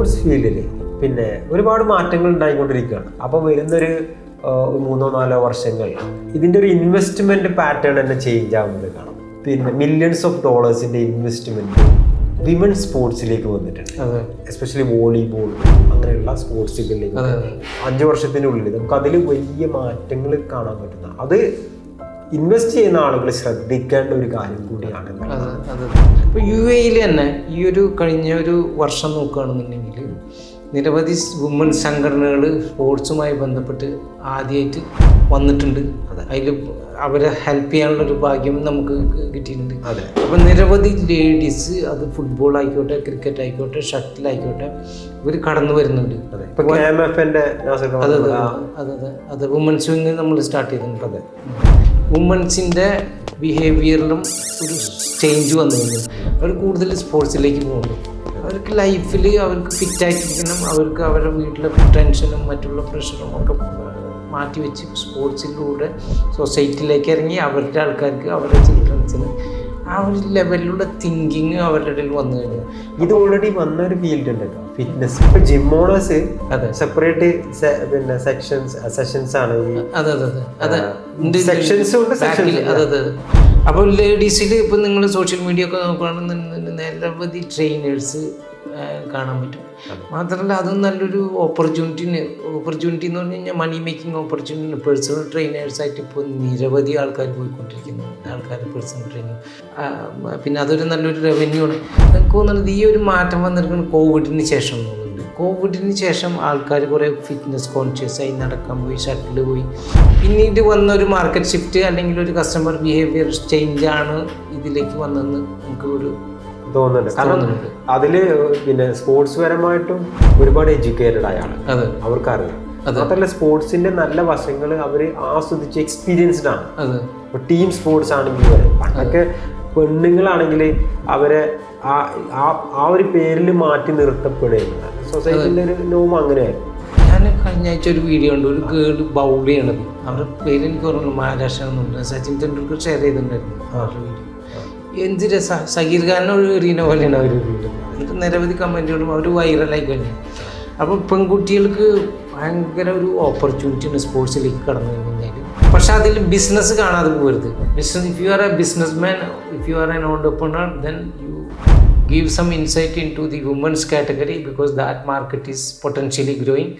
Sports ഫീൽഡിൽ പിന്നെ ഒരുപാട് മാറ്റങ്ങൾ ഉണ്ടായിക്കൊണ്ടിരിക്കുകയാണ്. അപ്പോൾ വരുന്നൊരു 3-4 വർഷങ്ങൾ ഇതിൻ്റെ ഒരു ഇൻവെസ്റ്റ്മെൻറ്റ് പാറ്റേൺ തന്നെ ചേഞ്ച് ആവുന്നത് കാണാം. പിന്നെ $millions ഇൻവെസ്റ്റ്മെൻറ്റ് വിമൻ സ്പോർട്സിലേക്ക് വന്നിട്ടുണ്ട്. എസ്പെഷ്യലി വോളിബോൾ അങ്ങനെയുള്ള സ്പോർട്സുകളിലേക്ക് 5 വർഷത്തിനുള്ളിൽ നമുക്ക് അതിൽ വലിയ മാറ്റങ്ങൾ കാണാൻ പറ്റുന്ന, അത് ഇൻവെസ്റ്റ് ചെയ്യുന്ന ആളുകൾ ശ്രദ്ധിക്കേണ്ട ഒരു കാര്യം കൂടിയാണ്. ഇപ്പോൾ UAE തന്നെ ഈ ഒരു കഴിഞ്ഞ ഒരു വർഷം നോക്കുകയാണെന്നുണ്ടെങ്കിൽ നിരവധി വുമൺ സംഘടനകൾ സ്പോർട്സുമായി ബന്ധപ്പെട്ട് ആദ്യമായിട്ട് വന്നിട്ടുണ്ട്. അതിൽ അവരെ ഹെൽപ്പ് ചെയ്യാനുള്ളൊരു ഭാഗ്യം നമുക്ക് കിട്ടിയിട്ടുണ്ട്. അപ്പം നിരവധി ലേഡീസ്, അത് ഫുട്ബോൾ ആയിക്കോട്ടെ, ക്രിക്കറ്റ് ആയിക്കോട്ടെ, ഷട്ടിൽ ആയിക്കോട്ടെ, ഇവർ കടന്നു വരുന്നുണ്ട്. അതെ വുമൻസ് വിങ് നമ്മൾ സ്റ്റാർട്ട് ചെയ്തിട്ടുണ്ട്. അതെ, വുമൻസിൻ്റെ ബിഹേവിയറിലും ഒരു ചേഞ്ച് വന്നു കഴിഞ്ഞു. അവർ കൂടുതൽ സ്പോർട്സിലേക്ക് പോകുന്നു. അവർക്ക് ലൈഫിൽ അവർക്ക് ഫിറ്റായിട്ടിരിക്കണം, അവർക്ക് അവരുടെ വീട്ടിലെ ടെൻഷനും മറ്റുള്ള പ്രഷറും ഒക്കെ മാറ്റി വെച്ച് സ്പോർട്സിലൂടെ സൊസൈറ്റിയിലേക്ക് ഇറങ്ങി അവരുടെ ആൾക്കാർക്ക്, അവരുടെ ചിൽഡ്രൻസിന് ആ ഒരു ലെവലിലുള്ള തിങ്കിങ് അവരുടെ ഇടയിൽ വന്നു കഴിഞ്ഞു. ഇത് ഓൾറെഡി വന്നൊരു ഫീൽഡ് ഉണ്ടല്ലോ, ഫിറ്റ്നസ്. ഇപ്പൊ ജിം ഓണേഴ്സ് സെപ്പറേറ്റ് പിന്നെ സെഷൻസ് ആണ്. അതെ അതെ അതെ അതെ സെക്ഷൻസ് ഉണ്ട്. അതെ അതെ. അപ്പോൾ ലേഡീസിൽ ഇപ്പം നിങ്ങൾ സോഷ്യൽ മീഡിയ ഒക്കെ നോക്കുകയാണെന്നുണ്ടെങ്കിൽ നിരവധി ട്രെയിനേഴ്സ് കാണാൻ പറ്റും. മാത്രമല്ല അത് നല്ലൊരു ഓപ്പർച്യൂണിറ്റി എന്ന് പറഞ്ഞു കഴിഞ്ഞാൽ മണി മേക്കിംഗ് ഓപ്പർച്യൂണിറ്റി. പേഴ്സണൽ ട്രെയിനേഴ്സായിട്ട് ഇപ്പോൾ നിരവധി ആൾക്കാർ പോയിക്കൊണ്ടിരിക്കുന്നു, പേഴ്സണൽ ട്രെയിനിങ്. പിന്നെ അതൊരു നല്ലൊരു റവന്യൂ ആണ്. എനിക്ക് തോന്നുന്നത് ഈ ഒരു മാറ്റം വന്നിരിക്കുന്നത് കോവിഡിന് ശേഷം എന്നുള്ളത്. കോവിഡിന് ശേഷം ആൾക്കാർ കുറേ ഫിറ്റ്നസ് കോൺഷ്യസായി നടക്കാൻ പോയി, ഷട്ടിൽ പോയി. പിന്നീട് വന്നൊരു മാർക്കറ്റ് ഷിഫ്റ്റ് അല്ലെങ്കിൽ ഒരു കസ്റ്റമർ ബിഹേവിയർ ചേഞ്ചാണ് ഇതിലേക്ക് വന്നതെന്ന് നമുക്ക് ഒരു തോന്നുന്നുണ്ട്. കാരണം അതില് പിന്നെ സ്പോർട്സ് പരമായിട്ടും ഒരുപാട് എഡ്യൂക്കേറ്റഡ് ആയാണ്, അവർക്കറിയാം. മാത്രമല്ല സ്പോർട്സിന്റെ നല്ല വശങ്ങൾ അവർ ആസ്വദിച്ച് എക്സ്പീരിയൻസ്ഡ് ആണ്. ഇപ്പൊ ടീം സ്പോർട്സ് ആണെങ്കിൽ വരെ പണ്ടൊക്കെ പെണ്ണുങ്ങളാണെങ്കിൽ അവരെ ആ ഒരു പേരിൽ മാറ്റി നിർത്തപ്പെടുകയാണ്. സൊസൈറ്റിന്റെ ഒരു നോം അങ്ങനെയായിരുന്നു. ഞാൻ കഴിഞ്ഞ ആഴ്ച ഒരു വീഡിയോ ഉണ്ട്, ഒരു ഗേൾ ബൗൾ ചെയ്യണത്. അവരുടെ പേര് എനിക്ക് ഓർമ്മ, മഹാരാഷ്ട്ര എന്നുണ്ട്. സച്ചിൻ തെണ്ടുൽക്കർ ഷെയർ ചെയ്തിട്ടുണ്ടായിരുന്നു അവരുടെ വീഡിയോ. എന്ത് രസം, സഹീർ ഖാനോ എറിയുന്ന പോലെയാണ് അവർ വീഡിയോ. എന്നിട്ട് നിരവധി കമൻറ്റുകളും അവർ വൈറലായി കഴിഞ്ഞു. അപ്പോൾ പെൺകുട്ടികൾക്ക് ഭയങ്കര ഒരു ഓപ്പർച്യൂണിറ്റിയാണ് സ്പോർട്സിലേക്ക് കടന്നു കഴിഞ്ഞാൽ. പക്ഷെ അതിൽ ബിസിനസ് കാണാതെ പോകരുത്. Business, if you are A business man, if you are N entrepreneur, then you give some insight into the women's category because that market is potentially growing.